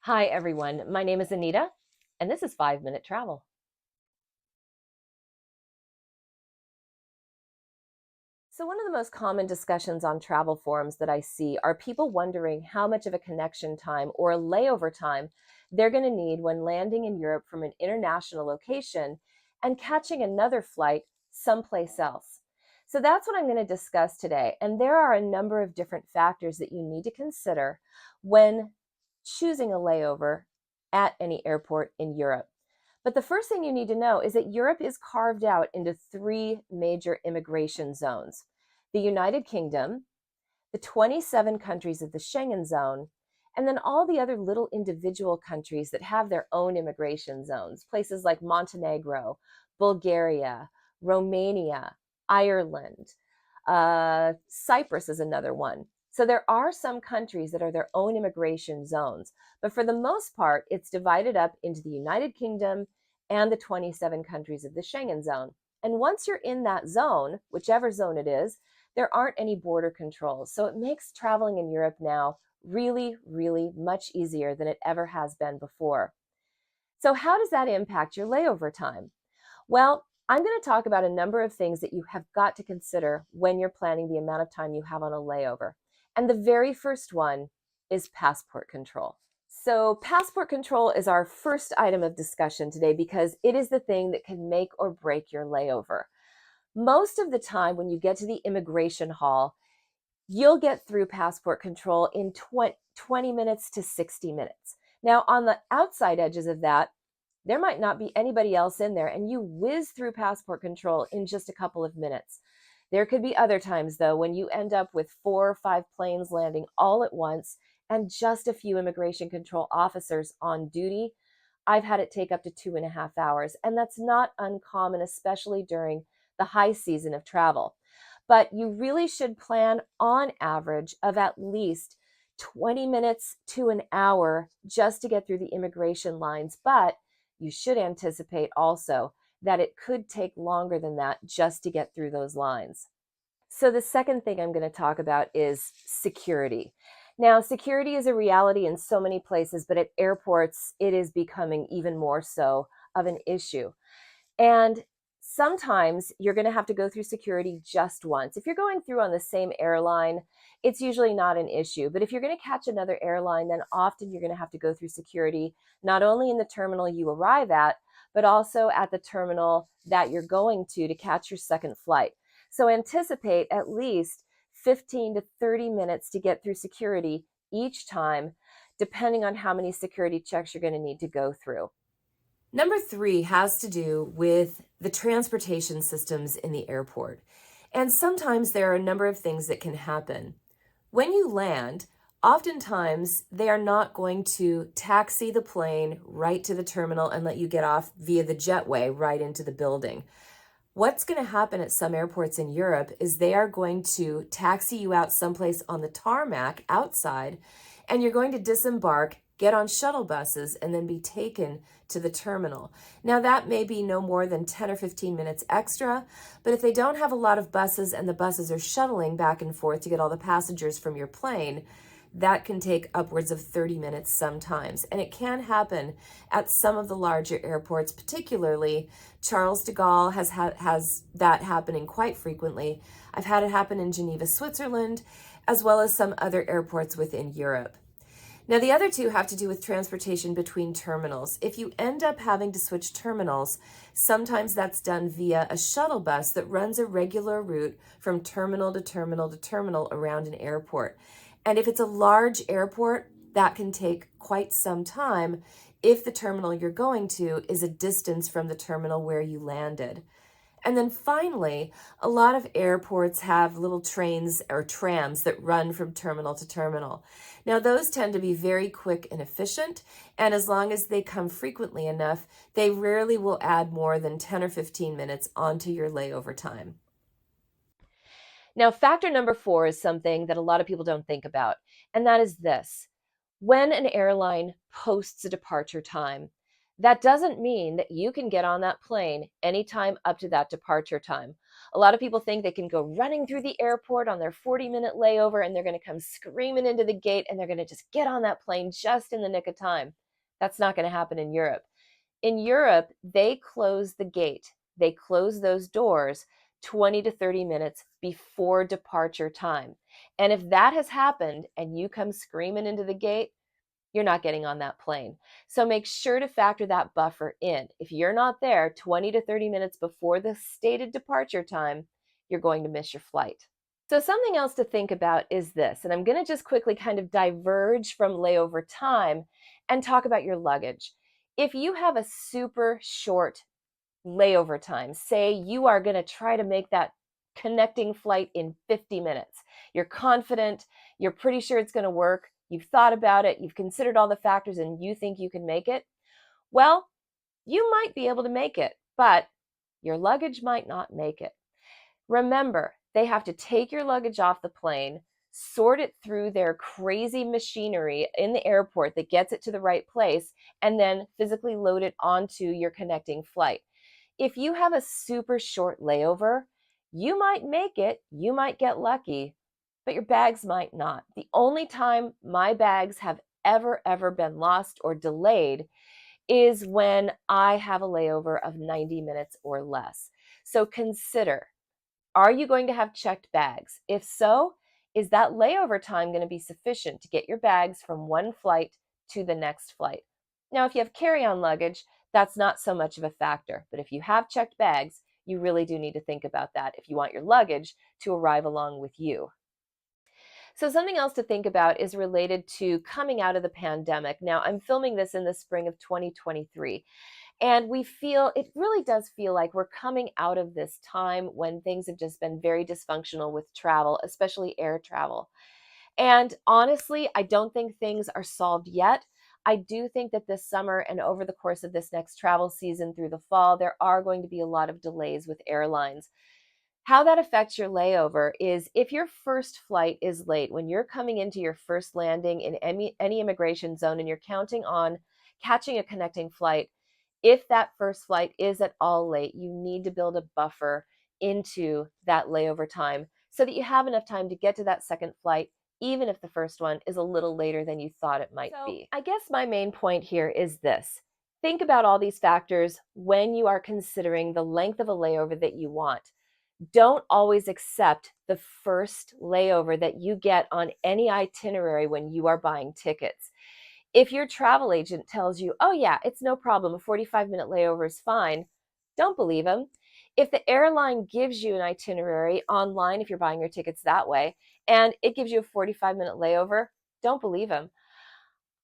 Hi, everyone. My name is Anita, and this is 5 Minute Travel. So, one of the most common discussions on travel forums that I see are people wondering how much of a connection time or a layover time they're going to need when landing in Europe from an international location and catching another flight someplace else. So, that's what I'm going to discuss today. And there are a number of different factors that you need to consider when choosing a layover at any airport in Europe. But the first thing you need to know is that Europe is carved out into three major immigration zones: the United Kingdom, the 27 countries of the Schengen zone, and then all the other little individual countries that have their own immigration zones, places like Montenegro, Bulgaria, Romania, Ireland. Cyprus is another one. So there are some countries that are their own immigration zones, but for the most part, it's divided up into the United Kingdom and the 27 countries of the Schengen zone. And once you're in that zone, whichever zone it is, there aren't any border controls. So it makes traveling in Europe now really, really much easier than it ever has been before. So, how does that impact your layover time? Well, I'm going to talk about a number of things that you have got to consider when you're planning the amount of time you have on a layover. And the very first one is passport control. So, passport control is our first item of discussion today because it is the thing that can make or break your layover. Most of the time, when you get to the immigration hall, you'll get through passport control in 20 minutes to 60 minutes. Now, on the outside edges of that, there might not be anybody else in there, and you whiz through passport control in just a couple of minutes. There could be other times, though, when you end up with 4 or 5 planes landing all at once and just a few immigration control officers on duty. I've had it take up to 2.5 hours, and that's not uncommon, especially during the high season of travel. But you really should plan on average of at least 20 minutes to an hour just to get through the immigration lines. But you should anticipate also that it could take longer than that just to get through those lines. So, the second thing I'm going to talk about is security. Now, security is a reality in so many places, but at airports, it is becoming even more so of an issue. And sometimes you're going to have to go through security just once. If you're going through on the same airline, it's usually not an issue. But if you're going to catch another airline, then often you're going to have to go through security, not only in the terminal you arrive at, but also at the terminal that you're going to catch your second flight. So anticipate at least 15 to 30 minutes to get through security each time, depending on how many security checks you're going to need to go through. Number three has to do with the transportation systems in the airport. And sometimes there are a number of things that can happen. When you land, oftentimes they are not going to taxi the plane right to the terminal and let you get off via the jetway right into the building. What's going to happen at some airports in Europe is they are going to taxi you out someplace on the tarmac outside, and you're going to disembark, get on shuttle buses, and then be taken to the terminal. Now, that may be no more than 10 or 15 minutes extra, but if they don't have a lot of buses and the buses are shuttling back and forth to get all the passengers from your plane, that can take upwards of 30 minutes sometimes. And it can happen at some of the larger airports, particularly Charles de Gaulle has that happening quite frequently. I've had it happen in Geneva, Switzerland, as well as some other airports within Europe. Now, the other two have to do with transportation between terminals. If you end up having to switch terminals, sometimes that's done via a shuttle bus that runs a regular route from terminal to terminal to terminal around an airport. And if it's a large airport, that can take quite some time if the terminal you're going to is a distance from the terminal where you landed. And then finally, a lot of airports have little trains or trams that run from terminal to terminal. Now, those tend to be very quick and efficient, and as long as they come frequently enough, they rarely will add more than 10 or 15 minutes onto your layover time. Now, factor number four is something that a lot of people don't think about, and that is this. When an airline posts a departure time, That doesn't mean that you can get on that plane anytime up to that departure time. A lot of people think they can go running through the airport on their 40-minute layover and they're going to come screaming into the gate and they're going to just get on that plane just in the nick of time. That's not going to happen in Europe. In Europe, they close the gate, they close those doors 20 to 30 minutes before departure time. And if that has happened and you come screaming into the gate, you're not getting on that plane. So make sure to factor that buffer in. If you're not there 20 to 30 minutes before the stated departure time, you're going to miss your flight. So something else to think about is this, and I'm going to just quickly kind of diverge from layover time and talk about your luggage. If you have a super short layover time, say you are going to try to make that connecting flight in 50 minutes, you're confident, you're pretty sure it's going to work, you've thought about it, you've considered all the factors, and you think you can make it, well, you might be able to make it, but your luggage might not make it. Remember, they have to take your luggage off the plane, sort it through their crazy machinery in the airport that gets it to the right place, and then physically load it onto your connecting flight. If you have a super short layover, you might make it, you might get lucky, but your bags might not. The only time my bags have ever been lost or delayed is when I have a layover of 90 minutes or less. So consider, are you going to have checked bags? If so, is that layover time going to be sufficient to get your bags from one flight to the next flight? Now, if you have carry-on luggage, that's not so much of a factor. But if you have checked bags, you really do need to think about that if you want your luggage to arrive along with you. So something else to think about is related to coming out of the pandemic. Now, I'm filming this in the spring of 2023. And it really does feel like we're coming out of this time when things have just been very dysfunctional with travel, especially air travel. And honestly, I don't think things are solved yet. I do think that this summer and over the course of this next travel season through the fall, there are going to be a lot of delays with airlines. How that affects your layover is if your first flight is late, when you're coming into your first landing in any immigration zone and you're counting on catching a connecting flight, if that first flight is at all late, you need to build a buffer into that layover time so that you have enough time to get to that second flight, even if the first one is a little later than you thought it might be. I guess my main point here is this. Think about all these factors when you are considering the length of a layover that you want. Don't always accept the first layover that you get on any itinerary when you are buying tickets. If your travel agent tells you, oh yeah, it's no problem, a 45-minute layover is fine, don't believe them. If the airline gives you an itinerary online, if you're buying your tickets that way, and it gives you a 45-minute layover, don't believe them.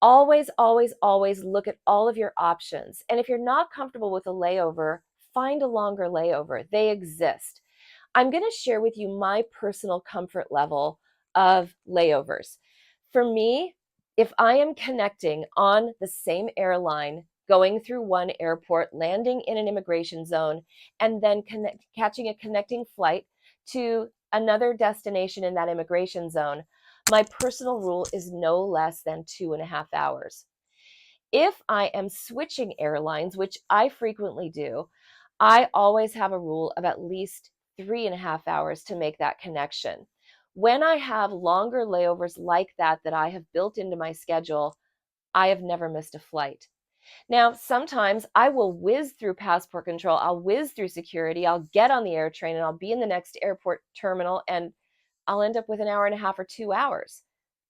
Always look at all of your options. And if you're not comfortable with a layover, find a longer layover. They exist. I'm going to share with you my personal comfort level of layovers. For me, if I am connecting on the same airline, going through one airport, landing in an immigration zone, and then catching a connecting flight to another destination in that immigration zone, my personal rule is no less than 2.5 hours. If I am switching airlines, which I frequently do, I always have a rule of at least 3.5 hours to make that connection. When I have longer layovers like that I have built into my schedule, I have never missed a flight. Now, sometimes I will whiz through passport control, I'll whiz through security, I'll get on the air train and I'll be in the next airport terminal and I'll end up with an hour and a half or 2 hours.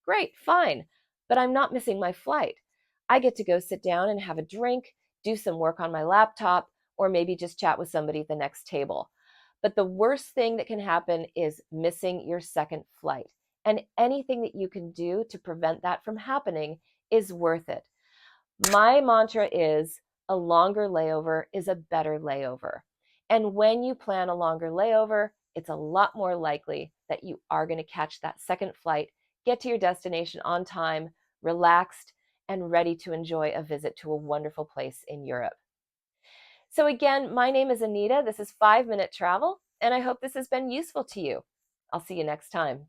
Great, fine, but I'm not missing my flight. I get to go sit down and have a drink, do some work on my laptop, or maybe just chat with somebody at the next table. But the worst thing that can happen is missing your second flight. And anything that you can do to prevent that from happening is worth it. My mantra is a longer layover is a better layover. And when you plan a longer layover, it's a lot more likely that you are going to catch that second flight, get to your destination on time, relaxed, and ready to enjoy a visit to a wonderful place in Europe. So again, my name is Anita. This is 5 Minute Travel, and I hope this has been useful to you. I'll see you next time.